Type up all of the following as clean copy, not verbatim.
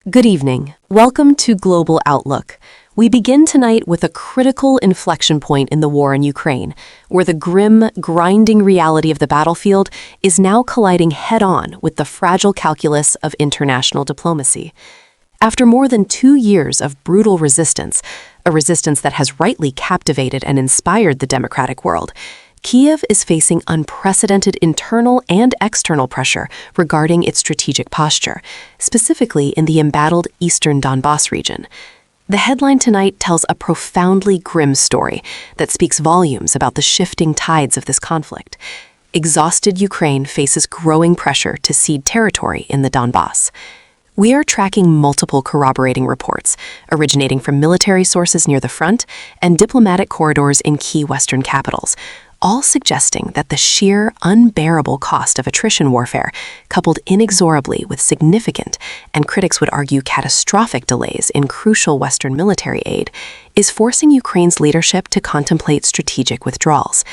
Good evening. Welcome to Global Outlook. We begin tonight with a critical inflection point in the war in Ukraine, where the grim, grinding reality of the battlefield is now colliding head-on with the fragile calculus of international diplomacy. After more than 2 years of brutal resistance, a resistance that has rightly captivated and inspired the democratic world, Kyiv is facing unprecedented internal and external pressure regarding its strategic posture, specifically in the embattled eastern Donbas region. The headline tonight tells a profoundly grim story that speaks volumes about the shifting tides of this conflict. Exhausted Ukraine faces growing pressure to cede territory in the Donbas. We are tracking multiple corroborating reports, originating from military sources near the front and diplomatic corridors in key Western capitals, all suggesting that the sheer, unbearable cost of attrition warfare, coupled inexorably with significant, and critics would argue catastrophic delays in crucial Western military aid, is forcing Ukraine's leadership to contemplate strategic withdrawals.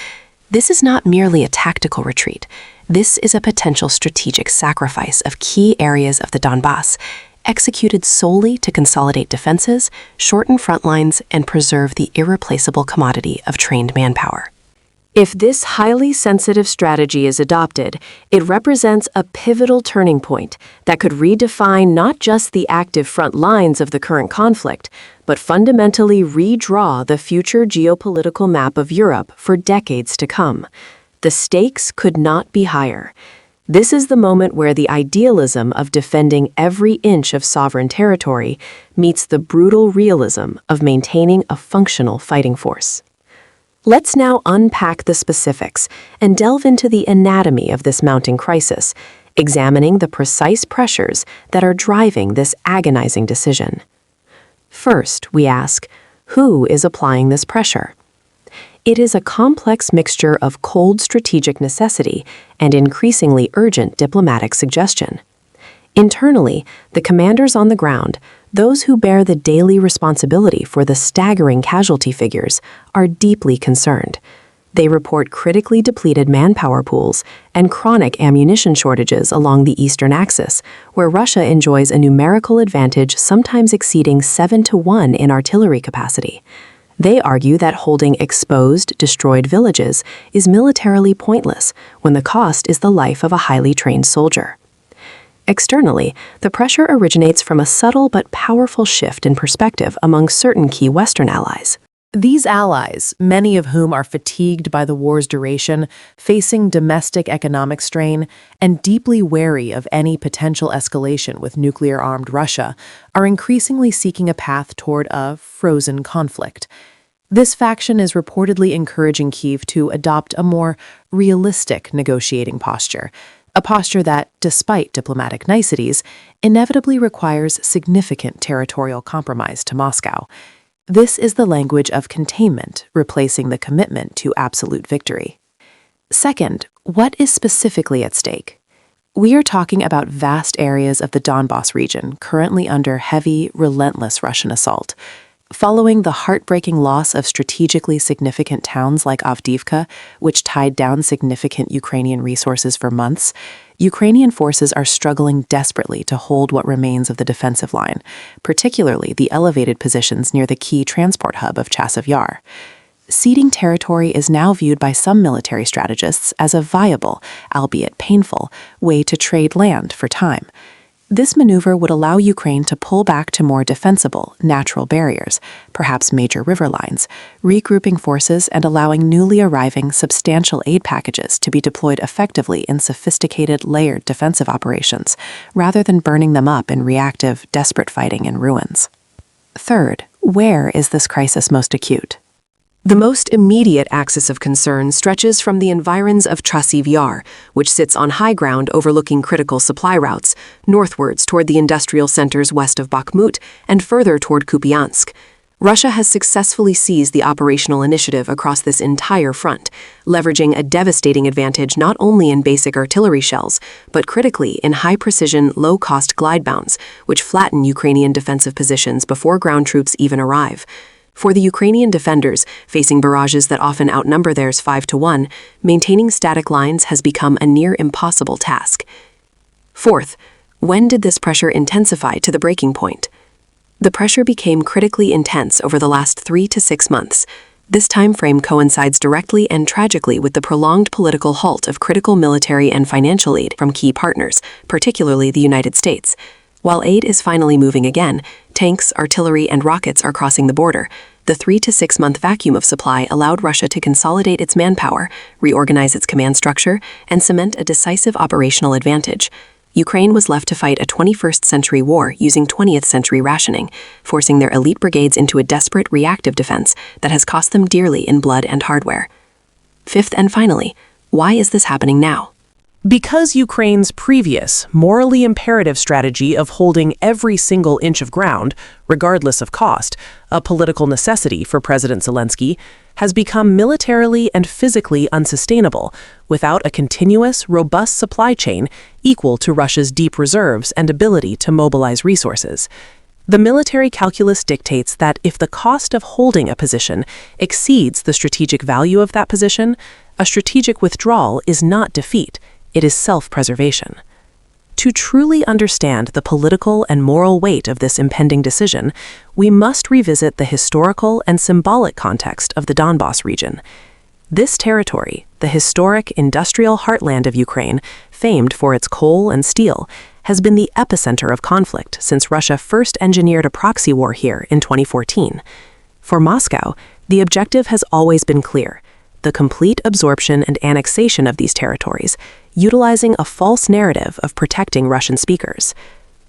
This is not merely a tactical retreat. This is a potential strategic sacrifice of key areas of the Donbas, executed solely to consolidate defenses, shorten front lines, and preserve the irreplaceable commodity of trained manpower. If this highly sensitive strategy is adopted, it represents a pivotal turning point that could redefine not just the active front lines of the current conflict, but fundamentally redraw the future geopolitical map of Europe for decades to come. The stakes could not be higher. This is the moment where the idealism of defending every inch of sovereign territory meets the brutal realism of maintaining a functional fighting force. Let's now unpack the specifics and delve into the anatomy of this mounting crisis, examining the precise pressures that are driving this agonizing decision. First, we ask, who is applying this pressure? It is a complex mixture of cold strategic necessity and increasingly urgent diplomatic suggestion. Internally, the commanders on the ground, those who bear the daily responsibility for the staggering casualty figures, are deeply concerned. They report critically depleted manpower pools and chronic ammunition shortages along the eastern axis, where Russia enjoys a numerical advantage sometimes exceeding 7-to-1 in artillery capacity. They argue that holding exposed, destroyed villages is militarily pointless when the cost is the life of a highly trained soldier. Externally, the pressure originates from a subtle but powerful shift in perspective among certain key Western allies. These allies, many of whom are fatigued by the war's duration, facing domestic economic strain, and deeply wary of any potential escalation with nuclear-armed Russia, are increasingly seeking a path toward a frozen conflict. This faction is reportedly encouraging Kyiv to adopt a more realistic negotiating posture, a posture that, despite diplomatic niceties, inevitably requires significant territorial compromise to Moscow. This is the language of containment, replacing the commitment to absolute victory. Second, what is specifically at stake? We are talking about vast areas of the Donbas region currently under heavy, relentless Russian assault. Following the heartbreaking loss of strategically significant towns like Avdiivka, which tied down significant Ukrainian resources for months, Ukrainian forces are struggling desperately to hold what remains of the defensive line, particularly the elevated positions near the key transport hub of Chasiv Yar. Ceding territory is now viewed by some military strategists as a viable, albeit painful, way to trade land for time. This maneuver would allow Ukraine to pull back to more defensible, natural barriers, perhaps major river lines, regrouping forces and allowing newly arriving substantial aid packages to be deployed effectively in sophisticated, layered defensive operations, rather than burning them up in reactive, desperate fighting in ruins. Third, where is this crisis most acute? The most immediate axis of concern stretches from the environs of Chasiv Yar, which sits on high ground overlooking critical supply routes, northwards toward the industrial centers west of Bakhmut and further toward Kupiansk. Russia has successfully seized the operational initiative across this entire front, leveraging a devastating advantage not only in basic artillery shells, but critically in high-precision, low-cost glidebounds, which flatten Ukrainian defensive positions before ground troops even arrive. For the Ukrainian defenders, facing barrages that often outnumber theirs 5-to-1, maintaining static lines has become a near impossible task. Fourth, When did this pressure intensify to the breaking point? The pressure became critically intense over the last 3 to 6 months. This time frame coincides directly and tragically with the prolonged political halt of critical military and financial aid from key partners, particularly the United States. While aid is finally moving again, tanks, artillery, and rockets are crossing the border. The 3 to 6 month vacuum of supply allowed Russia to consolidate its manpower, reorganize its command structure, and cement a decisive operational advantage. Ukraine was left to fight a 21st century war using 20th century rationing, forcing their elite brigades into a desperate reactive defense that has cost them dearly in blood and hardware. Fifth and finally, why is this happening now? Because Ukraine's previous, morally imperative strategy of holding every single inch of ground, regardless of cost, a political necessity for President Zelensky, has become militarily and physically unsustainable without a continuous, robust supply chain equal to Russia's deep reserves and ability to mobilize resources. The military calculus dictates that if the cost of holding a position exceeds the strategic value of that position, a strategic withdrawal is not defeat. It is self-preservation. To truly understand the political and moral weight of this impending decision, we must revisit the historical and symbolic context of the Donbas region. This territory, the historic industrial heartland of Ukraine, famed for its coal and steel, has been the epicenter of conflict since Russia first engineered a proxy war here in 2014. For Moscow, the objective has always been clear: the complete absorption and annexation of these territories, utilizing a false narrative of protecting Russian speakers.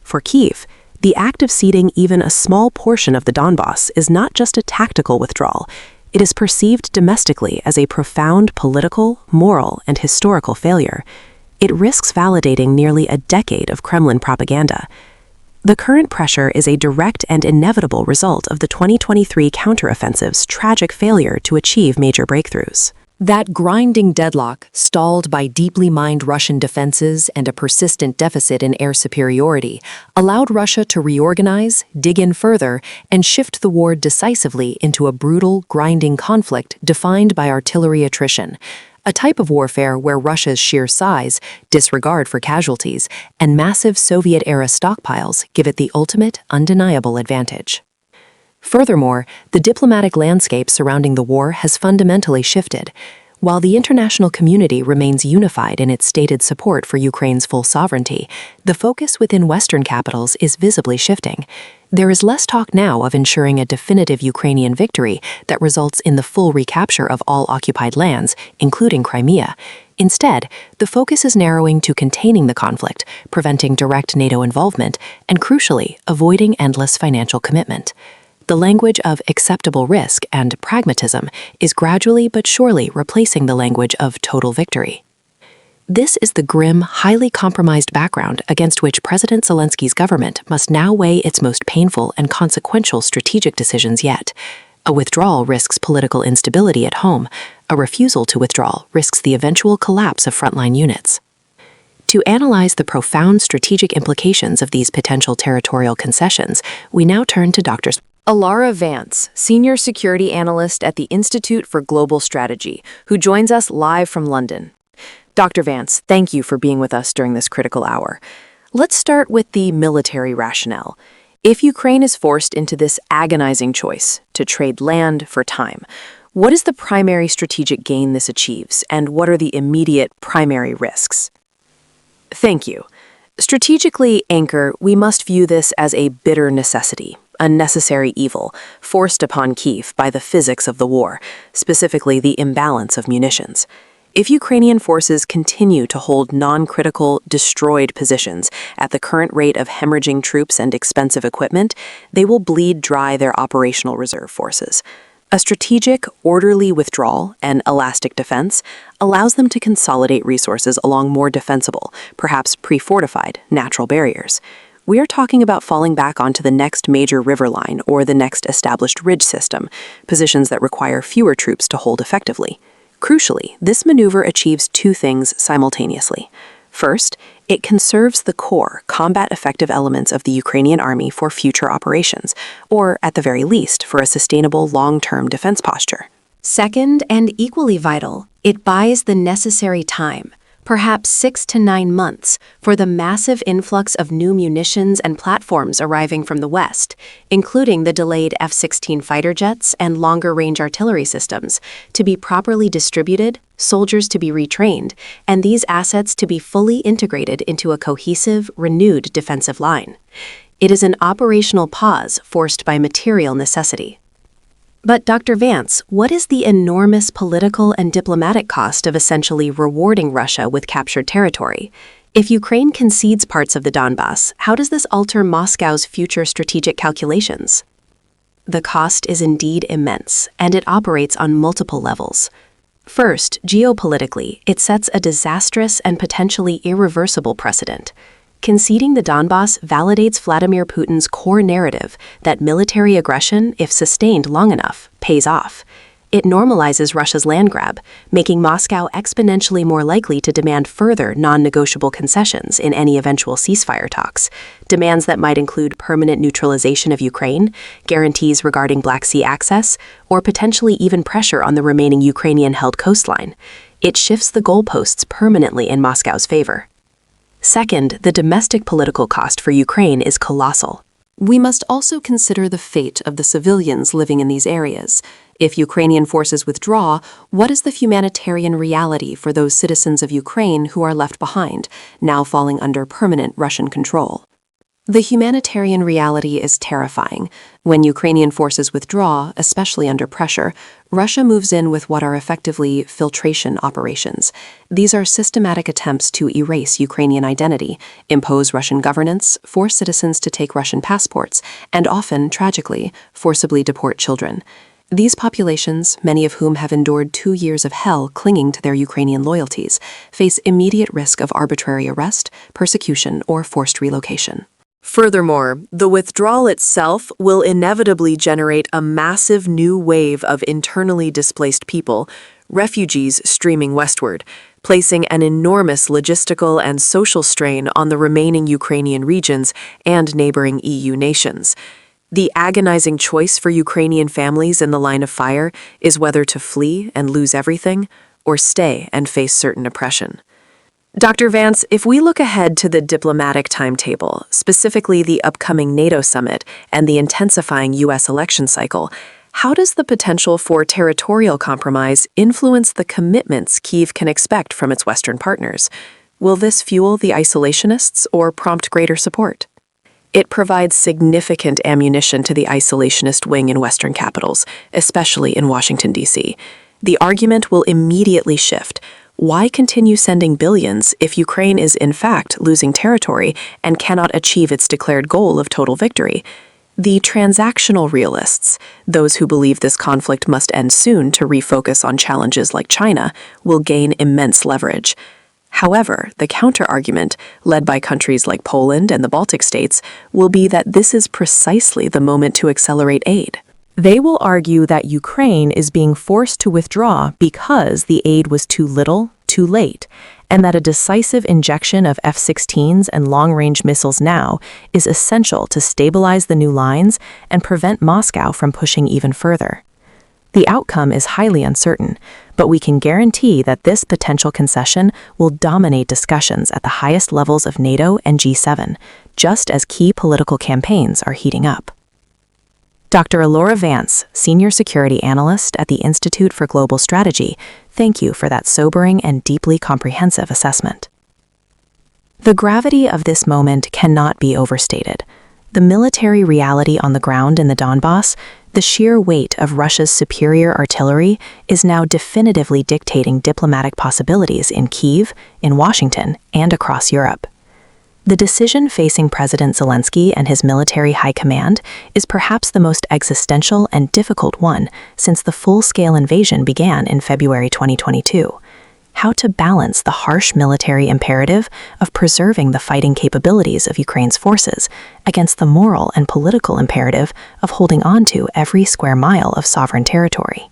For Kyiv, the act of ceding even a small portion of the Donbas is not just a tactical withdrawal. It is perceived domestically as a profound political, moral, and historical failure. It risks validating nearly a decade of Kremlin propaganda. The current pressure is a direct and inevitable result of the 2023 counteroffensive's tragic failure to achieve major breakthroughs. That grinding deadlock, stalled by deeply mined Russian defenses and a persistent deficit in air superiority, allowed Russia to reorganize, dig in further, and shift the war decisively into a brutal, grinding conflict defined by artillery attrition, a type of warfare where Russia's sheer size, disregard for casualties, and massive Soviet-era stockpiles give it the ultimate, undeniable advantage. Furthermore, the diplomatic landscape surrounding the war has fundamentally shifted. While the international community remains unified in its stated support for Ukraine's full sovereignty, the focus within Western capitals is visibly shifting. There is less talk now of ensuring a definitive Ukrainian victory that results in the full recapture of all occupied lands, including Crimea. Instead, the focus is narrowing to containing the conflict, preventing direct NATO involvement, and crucially, avoiding endless financial commitment. The language of acceptable risk and pragmatism is gradually but surely replacing the language of total victory. This is the grim, highly compromised background against which President Zelensky's government must now weigh its most painful and consequential strategic decisions yet. A withdrawal risks political instability at home. A refusal to withdraw risks the eventual collapse of frontline units. To analyze the profound strategic implications of these potential territorial concessions, we now turn to Dr. Alara Vance, Senior Security Analyst at the Institute for Global Strategy, who joins us live from London. Dr. Vance, thank you for being with us during this critical hour. Let's start with the military rationale. If Ukraine is forced into this agonizing choice to trade land for time, what is the primary strategic gain this achieves, and what are the immediate primary risks? Thank you. Strategically, Anchor, we must view this as a bitter necessity, a necessary evil, forced upon Kyiv by the physics of the war, specifically the imbalance of munitions. If Ukrainian forces continue to hold non-critical, destroyed positions at the current rate of hemorrhaging troops and expensive equipment, they will bleed dry their operational reserve forces. A strategic, orderly withdrawal and elastic defense allows them to consolidate resources along more defensible, perhaps pre-fortified, natural barriers. We are talking about falling back onto the next major river line or the next established ridge system, positions that require fewer troops to hold effectively. Crucially, this maneuver achieves two things simultaneously. First, it conserves the core, combat-effective elements of the Ukrainian army for future operations, or, at the very least, for a sustainable long-term defense posture. Second, and equally vital, it buys the necessary time. Perhaps 6 to 9 months for the massive influx of new munitions and platforms arriving from the West, including the delayed F-16 fighter jets and longer-range artillery systems, to be properly distributed, soldiers to be retrained, and these assets to be fully integrated into a cohesive, renewed defensive line. It is an operational pause forced by material necessity. But Dr. Vance, what is the enormous political and diplomatic cost of essentially rewarding Russia with captured territory? If Ukraine concedes parts of the Donbas, how does this alter Moscow's future strategic calculations? The cost is indeed immense, and it operates on multiple levels. First, geopolitically, it sets a disastrous and potentially irreversible precedent. Conceding the Donbas validates Vladimir Putin's core narrative that military aggression, if sustained long enough, pays off. It normalizes Russia's land grab, making Moscow exponentially more likely to demand further non-negotiable concessions in any eventual ceasefire talks, demands that might include permanent neutralization of Ukraine, guarantees regarding Black Sea access, or potentially even pressure on the remaining Ukrainian-held coastline. It shifts the goalposts permanently in Moscow's favor. Second, the domestic political cost for Ukraine is colossal. We must also consider the fate of the civilians living in these areas. If Ukrainian forces withdraw, what is the humanitarian reality for those citizens of Ukraine who are left behind, now falling under permanent Russian control? The humanitarian reality is terrifying. When Ukrainian forces withdraw, especially under pressure, Russia moves in with what are effectively filtration operations. These are systematic attempts to erase Ukrainian identity, impose Russian governance, force citizens to take Russian passports, and often, tragically, forcibly deport children. These populations, many of whom have endured 2 years of hell clinging to their Ukrainian loyalties, face immediate risk of arbitrary arrest, persecution, or forced relocation. Furthermore, the withdrawal itself will inevitably generate a massive new wave of internally displaced people, refugees streaming westward, placing an enormous logistical and social strain on the remaining Ukrainian regions and neighboring EU nations. The agonizing choice for Ukrainian families in the line of fire is whether to flee and lose everything, or stay and face certain oppression. Dr. Vance, if we look ahead to the diplomatic timetable, specifically the upcoming NATO summit and the intensifying U.S. election cycle, how does the potential for territorial compromise influence the commitments Kyiv can expect from its Western partners? Will this fuel the isolationists or prompt greater support? It provides significant ammunition to the isolationist wing in Western capitals, especially in Washington, D.C. The argument will immediately shift. Why continue sending billions if Ukraine is in fact losing territory and cannot achieve its declared goal of total victory? The transactional realists, those who believe this conflict must end soon to refocus on challenges like China, will gain immense leverage. However, the counter-argument, led by countries like Poland and the Baltic states, will be that this is precisely the moment to accelerate aid. They will argue that Ukraine is being forced to withdraw because the aid was too little, too late, and that a decisive injection of F-16s and long-range missiles now is essential to stabilize the new lines and prevent Moscow from pushing even further. The outcome is highly uncertain, but we can guarantee that this potential concession will dominate discussions at the highest levels of NATO and G7, just as key political campaigns are heating up. Dr. Alora Vance, Senior Security Analyst at the Institute for Global Strategy, thank you for that sobering and deeply comprehensive assessment. The gravity of this moment cannot be overstated. The military reality on the ground in the Donbas, the sheer weight of Russia's superior artillery, is now definitively dictating diplomatic possibilities in Kyiv, in Washington, and across Europe. The decision facing President Zelensky and his military high command is perhaps the most existential and difficult one since the full-scale invasion began in February 2022. How to balance the harsh military imperative of preserving the fighting capabilities of Ukraine's forces against the moral and political imperative of holding on to every square mile of sovereign territory.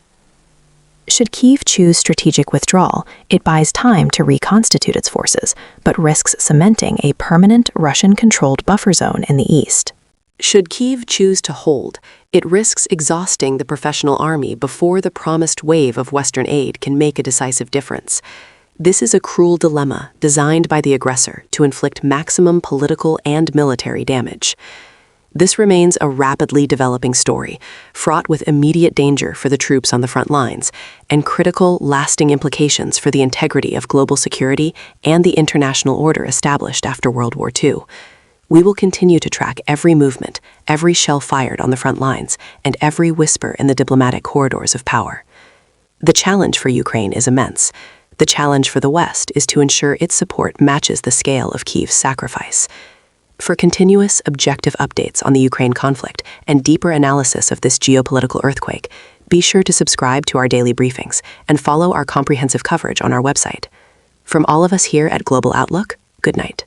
Should Kyiv choose strategic withdrawal, it buys time to reconstitute its forces, but risks cementing a permanent Russian-controlled buffer zone in the east. Should Kyiv choose to hold, it risks exhausting the professional army before the promised wave of Western aid can make a decisive difference. This is a cruel dilemma designed by the aggressor to inflict maximum political and military damage. This remains a rapidly developing story, fraught with immediate danger for the troops on the front lines and critical, lasting implications for the integrity of global security and the international order established after World War II. We will continue to track every movement, every shell fired on the front lines, and every whisper in the diplomatic corridors of power. The challenge for Ukraine is immense. The challenge for the West is to ensure its support matches the scale of Kyiv's sacrifice. For continuous, objective updates on the Ukraine conflict and deeper analysis of this geopolitical earthquake, be sure to subscribe to our daily briefings and follow our comprehensive coverage on our website. From all of us here at Global Outlook, good night.